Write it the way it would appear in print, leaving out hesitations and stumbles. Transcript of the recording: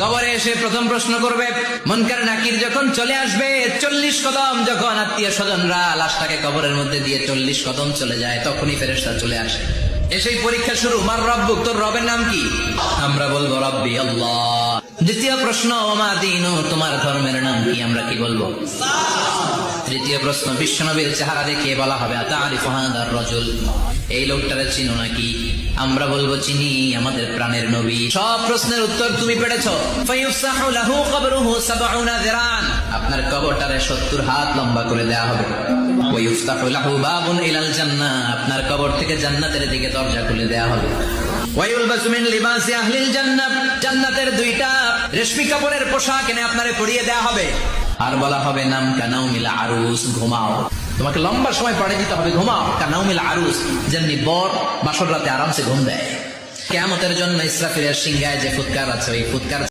কবরে এসে প্রথম প্রশ্ন করবে মুনকার নাকির যখন চলে আসবে 40 কদম যখন আত্মীয় স্বজনরা লাশটাকে কবরের মধ্যে দিয়ে 40 কদম চলে যায় তখনই ফেরেশতা চলে আসে। এসেই পরীক্ষা শুরু। মার রব্বুক, তোর রবের নাম কি? আমরা বলবো রব্বি আল্লাহ। দ্বিতীয় প্রশ্ন ওমা দীনু, তোমার ধর্মের নাম কি? আমরা কি বলবো? তৃতীয় প্রশ্ন বিশ্বনবীর চেহারা দেখে বলা হবে আতারিফু হাদার রাজুল, এই লোকটারে চিনো নাকি? আমরা বলবো চিনি, আমাদের প্রাণের নবী। সব প্রশ্নের উত্তর তুমি পেরেছো। ফায়ুফসাহু লাহু কবরুহু 70 যিরান, আপনার কবরটারে 70 হাত লম্বা করে দেয়া হবে। ওয়ায়ুফতাহু লাহু বাবুন ইলাল জান্নাহ, আপনার কবর থেকে জান্নাতের দিকে দরজা খুলে দেয়া হবে। ওয়ায়ুলবাসু মিন লিবাসি আহলিল জান্নাহ, জান্নাতের দুইটা রেশমি কাপড়ের পোশাক এনে আপনারে পরিয়ে দেয়া হবে। আর বলা হবে নাম কানাউমিল আরুস, ঘুমাও। তোমাকে লম্বা সময় পড়ে দিতে হবে, ঘুমাও। কানাউমিল আরুস, যেমনি বর বাসর রাতে আরামসে ঘুম দেয়। কিয়ামতের জন্য ইসরাফিলের সিংহায় যে ফুৎকার আছে, ওই ফুৎকার